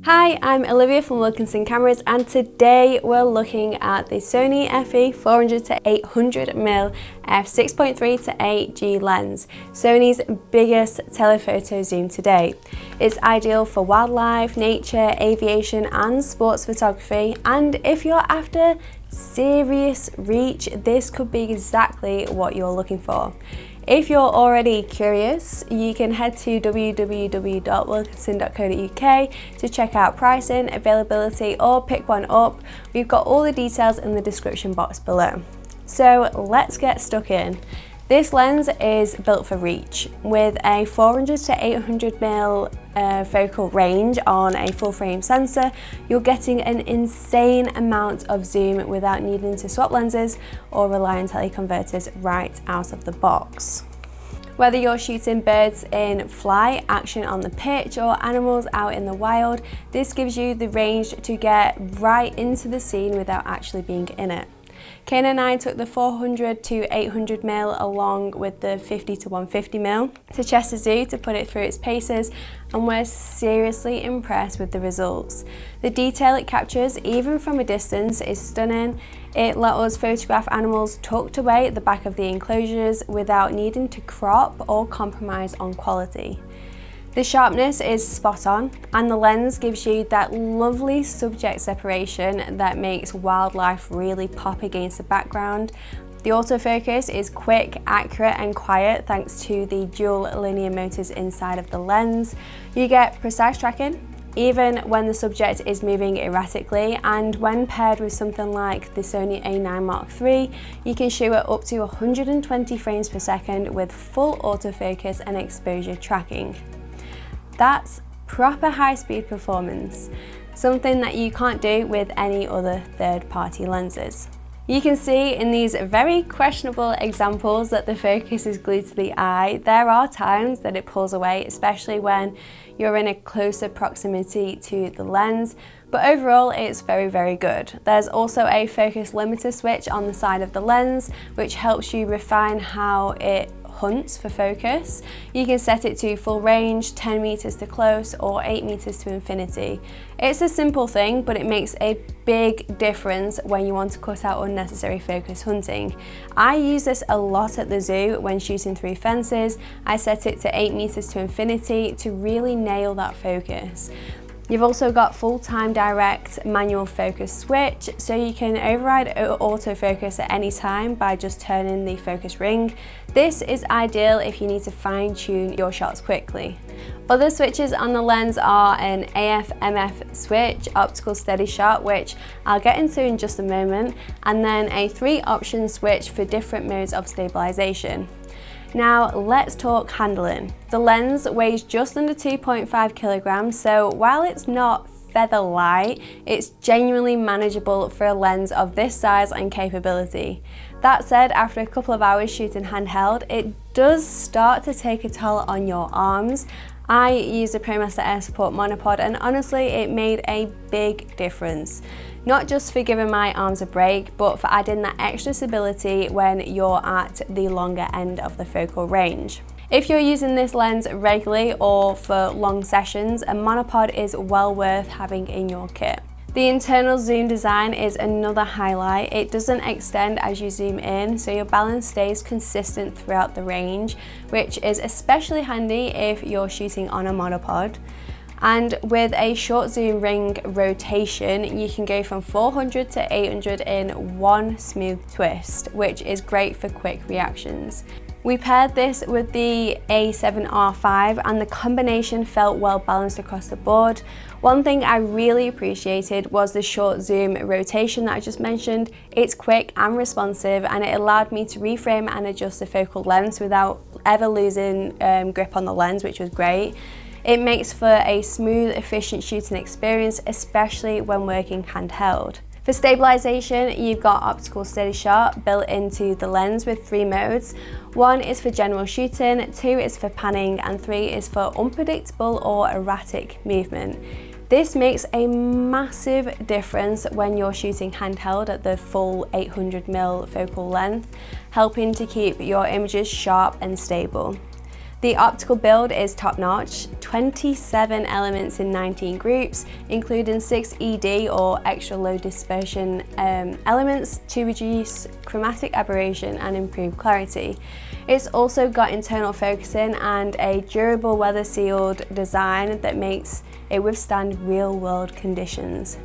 Hi, I'm Olivia from Wilkinson Cameras, and today we're looking at the Sony FE 400-800mm f6.3-8 G lens, Sony's biggest telephoto zoom to date. It's ideal for wildlife, nature, aviation and sports photography, and if you're after serious reach, this could be exactly what you're looking for. If you're already curious, you can head to www.wilkinson.co.uk to check out pricing, availability, or pick one up. We've got all the details in the description box below. So let's get stuck in. This lens is built for reach. With a 400-800mm focal range on a full frame sensor, you're getting an insane amount of zoom without needing to swap lenses or rely on teleconverters right out of the box. Whether you're shooting birds in flight, action on the pitch, or animals out in the wild, this gives you the range to get right into the scene without actually being in it. Kane and I took the 400-800mm along with the 50-150mm to Chester Zoo to put it through its paces, and we're seriously impressed with the results. The detail it captures, even from a distance, is stunning. It let us photograph animals tucked away at the back of the enclosures without needing to crop or compromise on quality. The sharpness is spot on, and the lens gives you that lovely subject separation that makes wildlife really pop against the background. The autofocus is quick, accurate and quiet thanks to the dual linear motors inside of the lens. You get precise tracking even when the subject is moving erratically, and when paired with something like the Sony A9 Mark III, you can shoot at up to 120 frames per second with full autofocus and exposure tracking. That's proper high-speed performance, something that you can't do with any other third-party lenses. You can see in these very questionable examples that the focus is glued to the eye. There are times that it pulls away, especially when you're in a closer proximity to the lens, but overall it's very good. There's also a focus limiter switch on the side of the lens, which helps you refine how it hunts for focus. You can set it to full range, 10 meters to close, or 8 meters to infinity. It's a simple thing, but it makes a big difference when you want to cut out unnecessary focus hunting. I use this a lot at the zoo when shooting through fences. I set it to 8 meters to infinity to really nail that focus. You've also got full-time direct manual focus switch, so you can override autofocus at any time by just turning the focus ring. This is ideal if you need to fine-tune your shots quickly. Other switches on the lens are an AF/MF switch, optical steady shot, which I'll get into in just a moment, and then a 3-option switch for different modes of stabilization. Now let's talk handling. The lens weighs just under 2.5 kilograms, so while it's not feather light, it's genuinely manageable for a lens of this size and capability. That said, after a couple of hours shooting handheld, it does start to take a toll on your arms. I use the ProMaster Air Support monopod, and honestly it made a big difference. Not just for giving my arms a break, but for adding that extra stability when you're at the longer end of the focal range. If you're using this lens regularly or for long sessions, a monopod is well worth having in your kit. The internal zoom design is another highlight. It doesn't extend as you zoom in, so your balance stays consistent throughout the range, which is especially handy if you're shooting on a monopod. And with a short zoom ring rotation, you can go from 400 to 800 in one smooth twist, which is great for quick reactions. We paired this with the A7R5 and the combination felt well balanced across the board. One thing I really appreciated was the short zoom rotation that I just mentioned. It's quick and responsive, and it allowed me to reframe and adjust the focal length without ever losing grip on the lens, which was great. It makes for a smooth, efficient shooting experience, especially when working handheld. For stabilization, you've got optical steady shot built into the lens with 3 modes. 1 is for general shooting, 2 is for panning, and 3 is for unpredictable or erratic movement. This makes a massive difference when you're shooting handheld at the full 800mm focal length, helping to keep your images sharp and stable. The optical build is top-notch, 27 elements in 19 groups, including 6 ED or extra low dispersion elements to reduce chromatic aberration and improve clarity. It's also got internal focusing and a durable weather-sealed design that makes it withstand real-world conditions.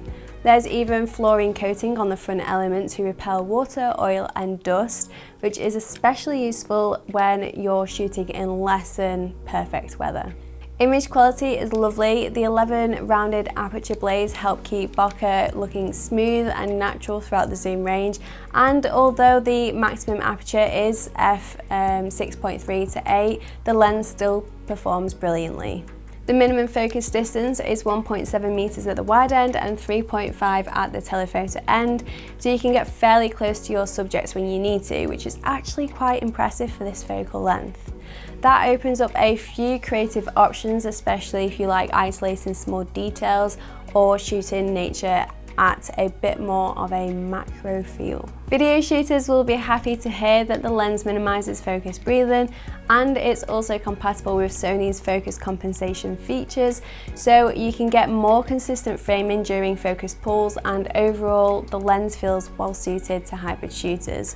There's even fluorine coating on the front element to repel water, oil and dust, which is especially useful when you're shooting in less than perfect weather. Image quality is lovely. The 11 rounded aperture blades help keep bokeh looking smooth and natural throughout the zoom range, and although the maximum aperture is f6.3-8, the lens still performs brilliantly. The minimum focus distance is 1.7 meters at the wide end and 3.5 at the telephoto end, so you can get fairly close to your subjects when you need to, which is actually quite impressive for this focal length. That opens up a few creative options, especially if you like isolating small details or shooting nature at a bit more of a macro feel. Video shooters will be happy to hear that the lens minimizes focus breathing, and it's also compatible with Sony's focus compensation features, so you can get more consistent framing during focus pulls, and overall the lens feels well suited to hybrid shooters.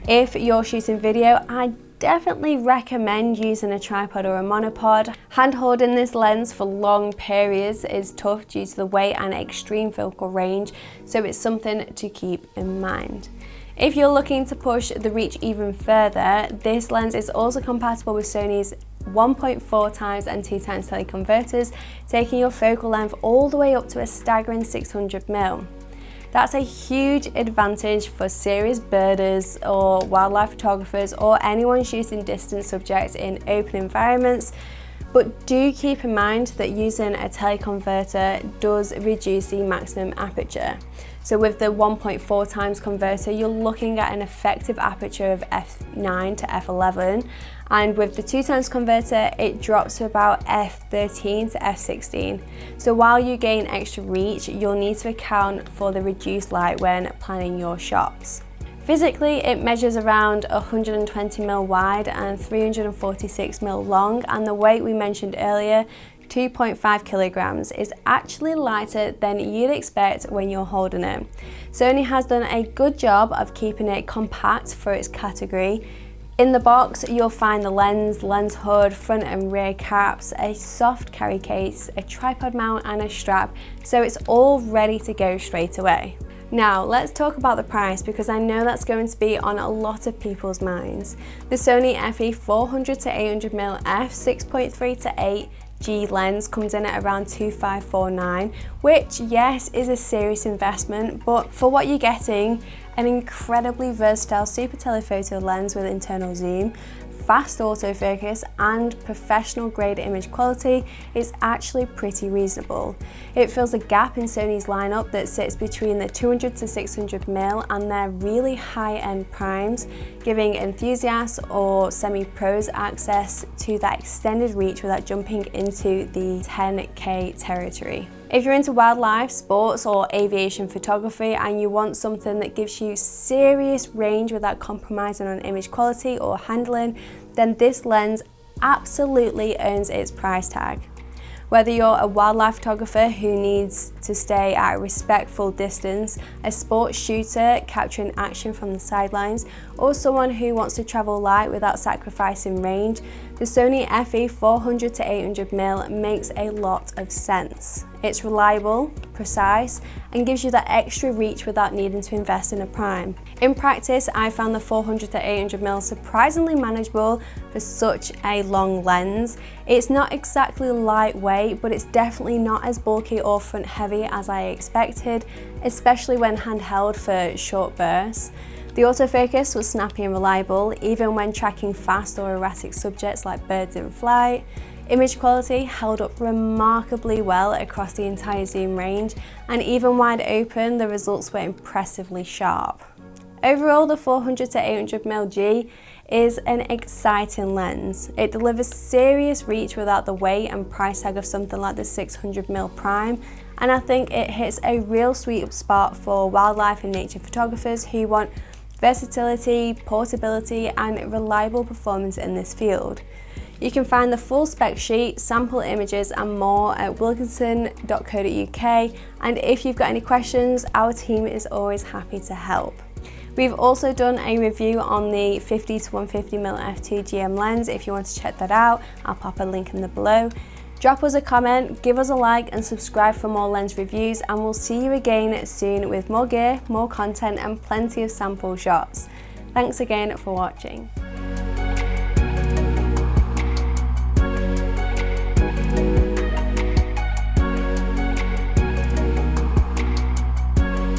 If you're shooting video, I definitely recommend using a tripod or a monopod. Hand-holding this lens for long periods is tough due to the weight and extreme focal range, so it's something to keep in mind. If you're looking to push the reach even further, this lens is also compatible with Sony's 1.4 times and 2 times teleconverters, taking your focal length all the way up to a staggering 600mm. That's a huge advantage for serious birders or wildlife photographers or anyone shooting distant subjects in open environments. But do keep in mind that using a teleconverter does reduce the maximum aperture. So with the 1.4 times converter, you're looking at an effective aperture of f9 to f11. And with the 2 times converter, it drops to about f13 to f16. So while you gain extra reach, you'll need to account for the reduced light when planning your shots. Physically, it measures around 120mm wide and 346mm long, and the weight we mentioned earlier, 2.5 kilograms, is actually lighter than you'd expect when you're holding it. Sony has done a good job of keeping it compact for its category. In the box, you'll find the lens hood, front and rear caps, a soft carry case, a tripod mount and a strap, so it's all ready to go straight away. Now, let's talk about the price, because I know that's going to be on a lot of people's minds. The Sony FE 400 to 800mm f6.3-8 G lens comes in at around $2,549, which, yes, is a serious investment, but for what you're getting, an incredibly versatile super telephoto lens with internal zoom, fast autofocus and professional grade image quality is actually pretty reasonable. It fills a gap in Sony's lineup that sits between the 200 to 600mm and their really high-end primes, giving enthusiasts or semi-pros access to that extended reach without jumping into the 10K territory. If you're into wildlife, sports or aviation photography and you want something that gives you serious range without compromising on image quality or handling, then this lens absolutely earns its price tag. Whether you're a wildlife photographer who needs to stay at a respectful distance, a sports shooter capturing action from the sidelines, or someone who wants to travel light without sacrificing range, the Sony FE 400 to 800mm makes a lot of sense. It's reliable, precise, and gives you that extra reach without needing to invest in a prime. In practice, I found the 400 to 800mm surprisingly manageable for such a long lens. It's not exactly lightweight, but it's definitely not as bulky or front heavy as I expected, especially when handheld for short bursts. The autofocus was snappy and reliable, even when tracking fast or erratic subjects like birds in flight. Image quality held up remarkably well across the entire zoom range, and even wide open, the results were impressively sharp. Overall, the 400 to 800mm G is an exciting lens. It delivers serious reach without the weight and price tag of something like the 600mm prime, and I think it hits a real sweet spot for wildlife and nature photographers who want versatility, portability, and reliable performance in this field. You can find the full spec sheet, sample images and more at wilkinson.co.uk, and if you've got any questions, our team is always happy to help. We've also done a review on the 50 to 150mm f2 GM lens. If you want to check that out, I'll pop a link in the below. Drop us a comment, give us a like and subscribe for more lens reviews, and we'll see you again soon with more gear, more content and plenty of sample shots. Thanks again for watching.